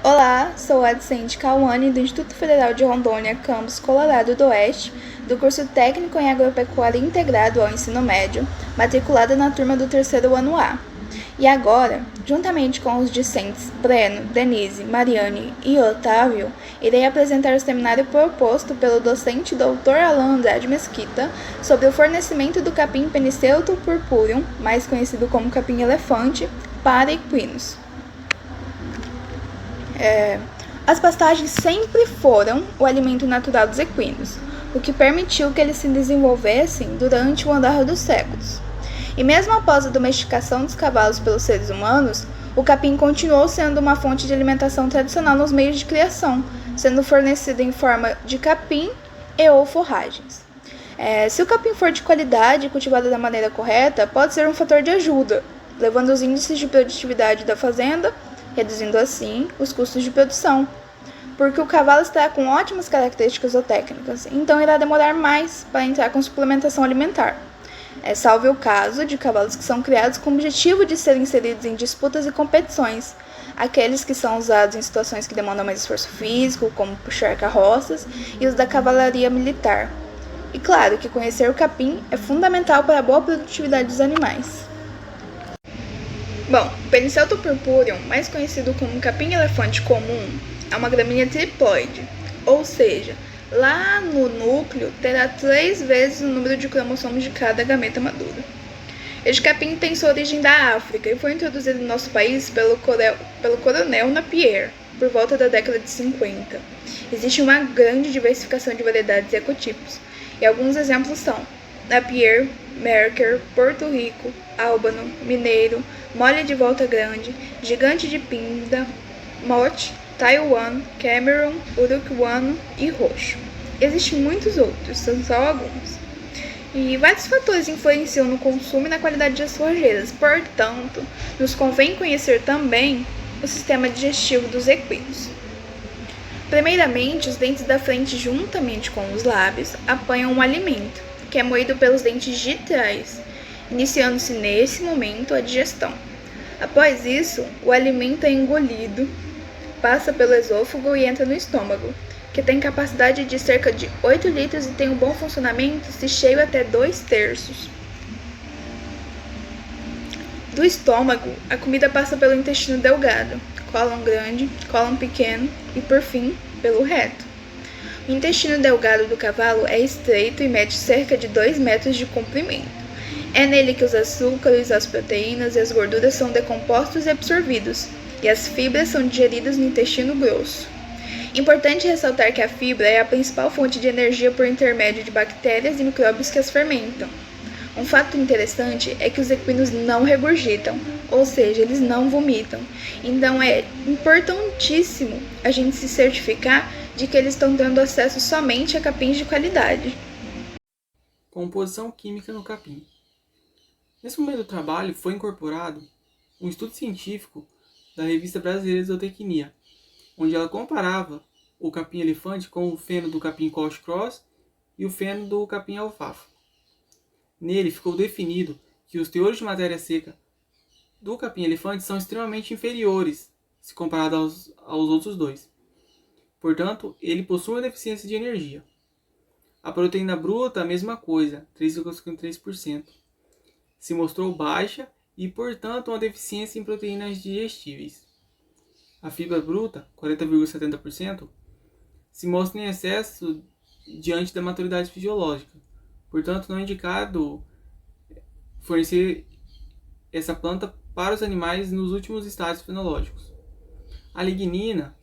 Olá, sou a docente Cauane do Instituto Federal de Rondônia, campus Colorado do Oeste, do curso técnico em agropecuária integrado ao ensino médio, matriculada na turma do terceiro ano A. E agora, juntamente com os discentes Breno, Denise, Mariane e Otávio, irei apresentar o seminário proposto pelo docente Dr. Alan Andrade Mesquita sobre o fornecimento do capim Peniceutum purpureum, mais conhecido como capim-elefante, para equinos. As pastagens sempre foram o alimento natural dos equinos, o que permitiu que eles se desenvolvessem durante o andar dos séculos. E mesmo após a domesticação dos cavalos pelos seres humanos, o capim continuou sendo uma fonte de alimentação tradicional nos meios de criação, sendo fornecido em forma de capim e ou forragens. Se o capim for de qualidade e cultivado da maneira correta, pode ser um fator de ajuda, levando os índices de produtividade da fazenda, reduzindo assim os custos de produção, porque o cavalo está com ótimas características zootécnicas, então irá demorar mais para entrar com suplementação alimentar. Salve o caso de cavalos que são criados com o objetivo de serem inseridos em disputas e competições, aqueles que são usados em situações que demandam mais esforço físico, como puxar carroças, e os da cavalaria militar. E claro que conhecer o capim é fundamental para a boa produtividade dos animais. Bom, o Peniceutum purpureum, mais conhecido como capim-elefante comum, é uma gramínea triploide, ou seja, lá no núcleo terá 3 vezes o número de cromossomos de cada gameta madura. Este capim tem sua origem da África e foi introduzido no nosso país pelo coronel Napier, por volta da década de 50. Existe uma grande diversificação de variedades e ecotipos, e alguns exemplos são Napier, Merker, Porto Rico, Albano, Mineiro, Mole de Volta Grande, Gigante de Pinda, Mote, Taiwan, Cameron, Uruguaiano e Roxo. Existem muitos outros, são só alguns. E vários fatores influenciam no consumo e na qualidade das forrageiras, portanto, nos convém conhecer também o sistema digestivo dos equinos. Primeiramente, os dentes da frente, juntamente com os lábios, apanham um alimento, que é moído pelos dentes de trás, iniciando-se nesse momento a digestão. Após isso, o alimento é engolido, passa pelo esôfago e entra no estômago, que tem capacidade de cerca de 8 litros e tem um bom funcionamento se cheio até 2/3. Do estômago, a comida passa pelo intestino delgado, cólon grande, cólon pequeno e, por fim, pelo reto. O intestino delgado do cavalo é estreito e mede cerca de 2 metros de comprimento. É nele que os açúcares, as proteínas e as gorduras são decompostos e absorvidos, e as fibras são digeridas no intestino grosso. Importante ressaltar que a fibra é a principal fonte de energia por intermédio de bactérias e micróbios que as fermentam. Um fato interessante é que os equinos não regurgitam, ou seja, eles não vomitam. Então é importantíssimo a gente se certificar de que eles estão tendo acesso somente a capins de qualidade. Composição química no capim. Nesse momento do trabalho foi incorporado um estudo científico da Revista Brasileira de Zootecnia, onde ela comparava o capim-elefante com o feno do capim Couch Cross e o feno do capim alfafa. Nele ficou definido que os teores de matéria seca do capim-elefante são extremamente inferiores se comparado aos outros dois. Portanto, ele possui uma deficiência de energia. A proteína bruta, a mesma coisa, 3,53%. Se mostrou baixa e, portanto, uma deficiência em proteínas digestíveis. A fibra bruta, 40,70%, se mostra em excesso diante da maturidade fisiológica. Portanto, não é indicado fornecer essa planta para os animais nos últimos estágios fenológicos. A lignina,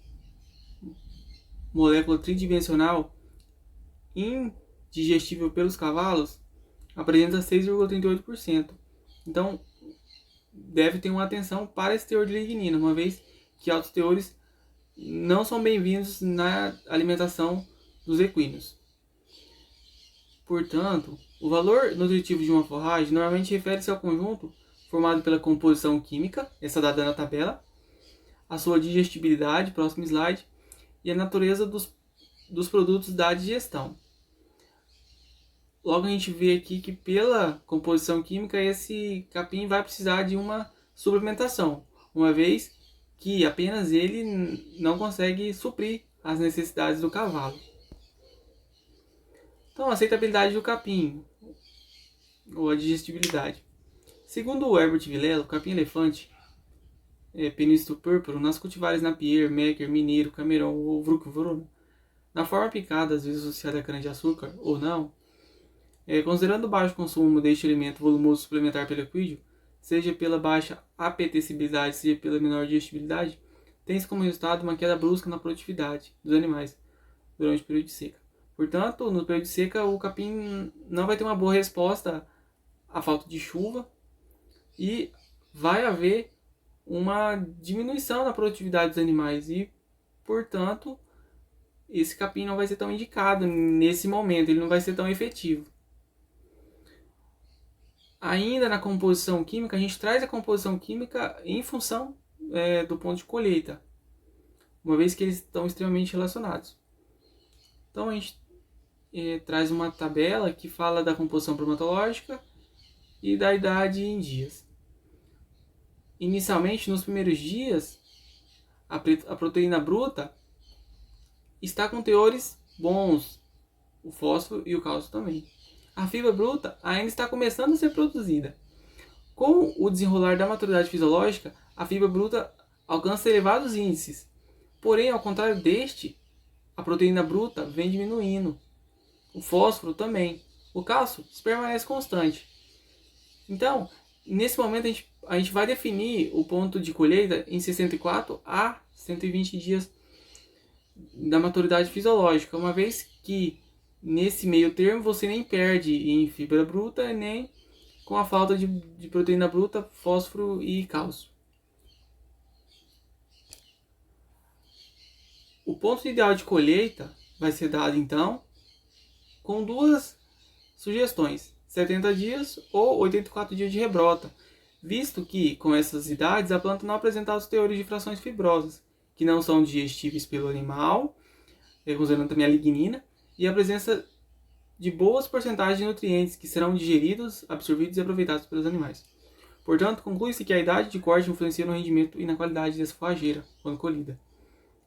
molécula tridimensional, indigestível pelos cavalos, apresenta 6,38%. Então, deve ter uma atenção para esse teor de lignina, uma vez que altos teores não são bem-vindos na alimentação dos equinos. Portanto, o valor nutritivo de uma forragem normalmente refere-se ao conjunto formado pela composição química, essa dada na tabela, a sua digestibilidade, próximo slide, e a natureza dos produtos da digestão. Logo a gente vê aqui que pela composição química esse capim vai precisar de uma suplementação, uma vez que apenas ele não consegue suprir as necessidades do cavalo. Então, a aceitabilidade do capim, ou a digestibilidade. Segundo o Herbert Vilela, o capim-elefante Penícido púrpuro nas cultivares Napier, Mecker, Mineiro, Cameron ou Vruk-Vruna, na forma picada, às vezes associada a cana-de-açúcar ou não, considerando o baixo consumo deste alimento volumoso suplementar pelo equídeo, seja pela baixa apetecibilidade, seja pela menor digestibilidade, tem-se como resultado uma queda brusca na produtividade dos animais durante o período de seca. Portanto, no período de seca, o capim não vai ter uma boa resposta à falta de chuva e vai haver uma diminuição na produtividade dos animais e, portanto, esse capim não vai ser tão indicado nesse momento, ele não vai ser tão efetivo. Ainda na composição química, a gente traz a composição química em função do ponto de colheita, uma vez que eles estão extremamente relacionados. Então a gente traz uma tabela que fala da composição bromatológica e da idade em dias. Inicialmente, nos primeiros dias, a proteína bruta está com teores bons, o fósforo e o cálcio também. A fibra bruta ainda está começando a ser produzida. Com o desenrolar da maturidade fisiológica, a fibra bruta alcança elevados índices. Porém, ao contrário deste, a proteína bruta vem diminuindo. O fósforo também. O cálcio permanece constante. Então, nesse momento, a gente vai definir o ponto de colheita em 64 a 120 dias da maturidade fisiológica, uma vez que nesse meio termo você nem perde em fibra bruta, nem com a falta de proteína bruta, fósforo e cálcio. O ponto ideal de colheita vai ser dado então com duas sugestões: 70 dias ou 84 dias de rebrota, visto que com essas idades a planta não apresenta os teores de frações fibrosas, que não são digestíveis pelo animal, considerando também a lignina, e a presença de boas porcentagens de nutrientes que serão digeridos, absorvidos e aproveitados pelos animais. Portanto, conclui-se que a idade de corte influencia no rendimento e na qualidade dessa forrageira, quando colhida.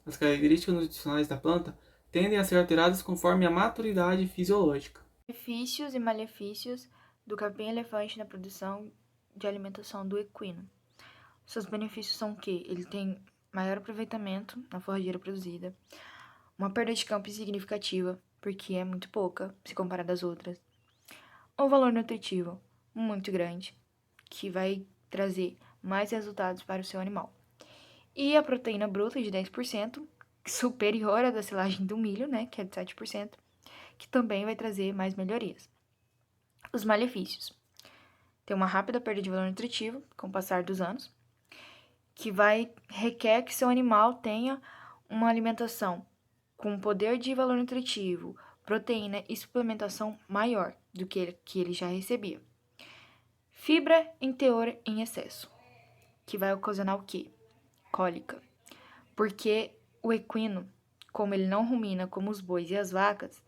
As características nutricionais da planta tendem a ser alteradas conforme a maturidade fisiológica. Benefícios e malefícios do capim-elefante na produção de alimentação do equino. Seus benefícios são que ele tem maior aproveitamento na forrageira produzida, uma perda de campo significativa, porque é muito pouca se comparada às outras, um valor nutritivo muito grande, que vai trazer mais resultados para o seu animal, e a proteína bruta de 10%, superior à da silagem do milho, né, que é de 7%, que também vai trazer mais melhorias. Os malefícios. Tem uma rápida perda de valor nutritivo com o passar dos anos, que requer que seu animal tenha uma alimentação com poder de valor nutritivo, proteína e suplementação maior do que ele já recebia. Fibra em teor em excesso, que vai ocasionar o quê? Cólica. Porque o equino, como ele não rumina como os bois e as vacas,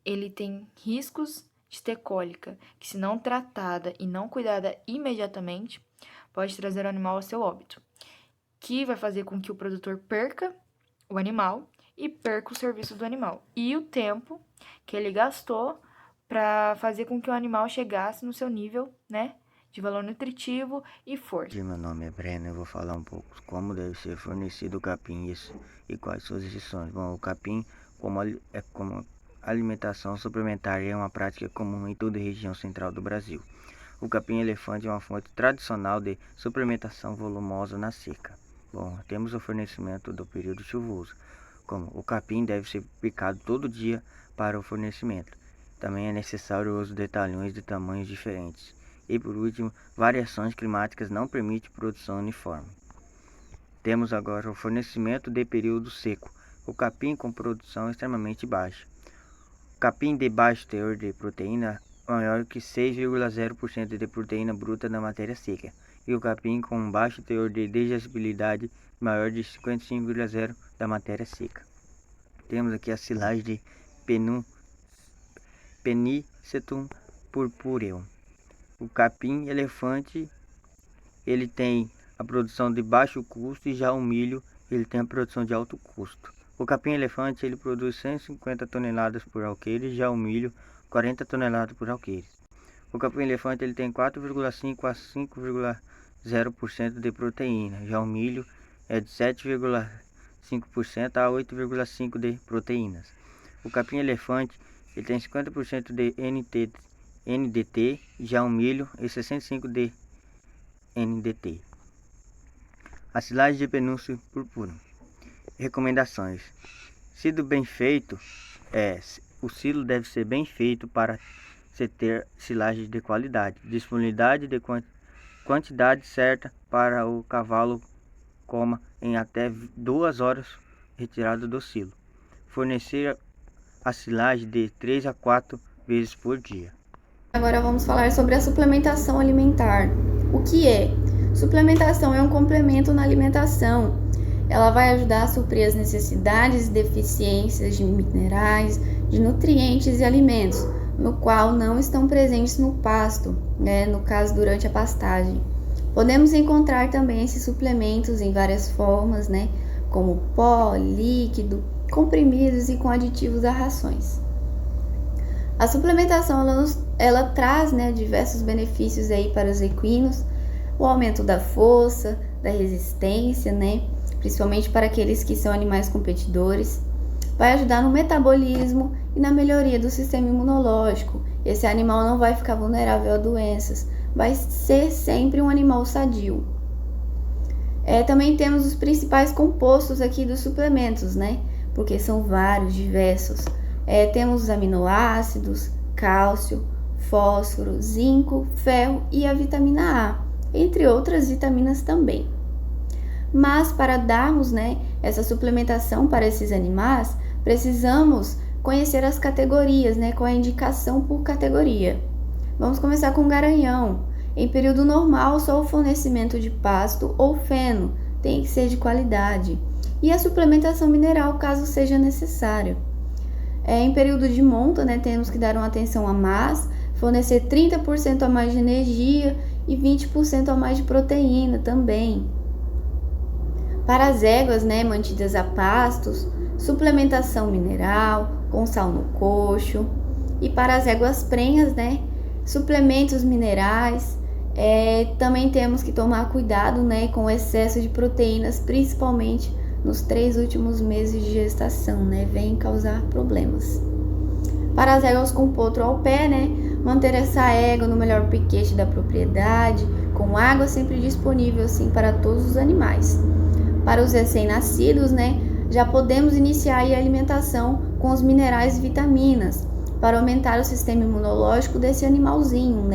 ele tem riscos de ter cólica, que se não tratada e não cuidada imediatamente, pode trazer o animal ao seu óbito, que vai fazer com que o produtor perca o animal e perca o serviço do animal e o tempo que ele gastou para fazer com que o animal chegasse no seu nível, né, de valor nutritivo e força. Meu nome é Breno, eu vou falar um pouco como deve ser fornecido o capim e quais suas exceções. Bom, o capim como alimentação suplementar é uma prática comum em toda a região central do Brasil. O capim-elefante é uma fonte tradicional de suplementação volumosa na seca. Bom, temos o fornecimento do período chuvoso, como o capim deve ser picado todo dia para o fornecimento. Também é necessário o uso de talhões de tamanhos diferentes. E por último, variações climáticas não permitem produção uniforme. Temos agora o fornecimento de período seco. O capim com produção extremamente baixa. O capim de baixo teor de proteína maior que 6,0% de proteína bruta na matéria seca. E o capim com baixo teor de digestibilidade maior de 55,0% da matéria seca. Temos aqui a silagem de Penicetum purpureum. O capim elefante ele tem a produção de baixo custo, e já o milho ele tem a produção de alto custo. O capim-elefante ele produz 150 toneladas por alqueire, já o milho 40 toneladas por alqueire. O capim-elefante ele tem 4,5 a 5,0% de proteína, já o milho é de 7,5% a 8,5% de proteínas. O capim-elefante ele tem 50% de NDT, já o milho é 65% de NDT. A silagem de penúncio purpúreo. Recomendações. Silo bem feito, o silo deve ser bem feito para se ter silagem de qualidade, disponibilidade de quantidade certa para o cavalo coma em até 2 horas retirado do silo. Fornecer a silagem de 3 a 4 vezes por dia. Agora vamos falar sobre a suplementação alimentar. O que é? Suplementação é um complemento na alimentação. Ela vai ajudar a suprir as necessidades e deficiências de minerais, de nutrientes e alimentos, no qual não estão presentes no pasto, no caso durante a pastagem. Podemos encontrar também esses suplementos em várias formas, como pó, líquido, comprimidos e com aditivos a rações. A suplementação ela traz diversos benefícios aí para os equinos, o aumento da força, da resistência, principalmente para aqueles que são animais competidores. Vai ajudar no metabolismo e na melhoria do sistema imunológico. Esse animal não vai ficar vulnerável a doenças, vai ser sempre um animal sadio. Também temos os principais compostos aqui dos suplementos, porque são vários, diversos. Temos os aminoácidos, cálcio, fósforo, zinco, ferro e a vitamina A, entre outras vitaminas também. Mas para darmos essa suplementação para esses animais, precisamos conhecer as categorias, com a indicação por categoria. Vamos começar com o garanhão. Em período normal, só o fornecimento de pasto ou feno tem que ser de qualidade. E a suplementação mineral, caso seja necessário. Em período de monta, temos que dar uma atenção a mais, fornecer 30% a mais de energia e 20% a mais de proteína também. Para as éguas, mantidas a pastos, suplementação mineral, com sal no coxo. E para as éguas prenhas, suplementos minerais. Também temos que tomar cuidado, com o excesso de proteínas, principalmente nos 3 últimos meses de gestação, vem causar problemas. Para as éguas com potro ao pé, manter essa égua no melhor piquete da propriedade, com água sempre disponível, assim, para todos os animais. Para os recém-nascidos, já podemos iniciar a alimentação com os minerais e vitaminas, para aumentar o sistema imunológico desse animalzinho,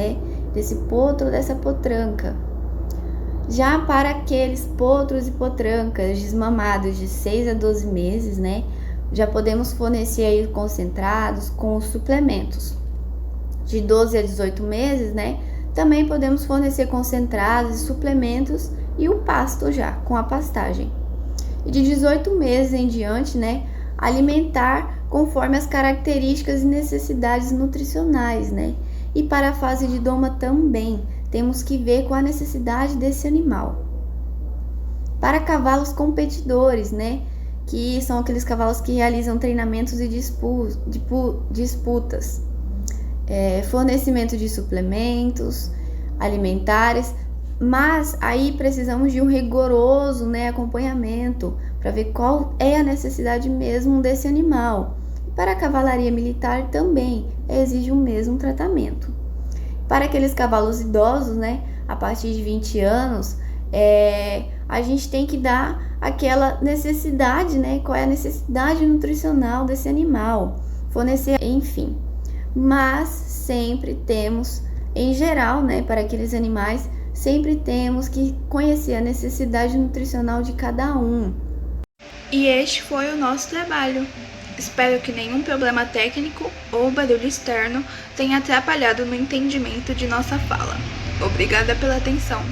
desse potro, dessa potranca. Já para aqueles potros e potrancas desmamados de 6 a 12 meses, já podemos fornecer aí concentrados com os suplementos. De 12 a 18 meses, também podemos fornecer concentrados e suplementos e o pasto já, com a pastagem. E de 18 meses em diante, alimentar conforme as características e necessidades nutricionais, E para a fase de doma também, temos que ver com a necessidade desse animal. Para cavalos competidores, que são aqueles cavalos que realizam treinamentos e disputas. Fornecimento de suplementos alimentares, mas aí precisamos de um rigoroso acompanhamento para ver qual é a necessidade mesmo desse animal. Para a cavalaria militar também exige o mesmo tratamento. Para aqueles cavalos idosos, a partir de 20 anos, a gente tem que dar aquela necessidade, qual é a necessidade nutricional desse animal, fornecer, enfim. Mas sempre temos, em geral, para aqueles animais, sempre temos que conhecer a necessidade nutricional de cada um. E este foi o nosso trabalho. Espero que nenhum problema técnico ou barulho externo tenha atrapalhado no entendimento de nossa fala. Obrigada pela atenção.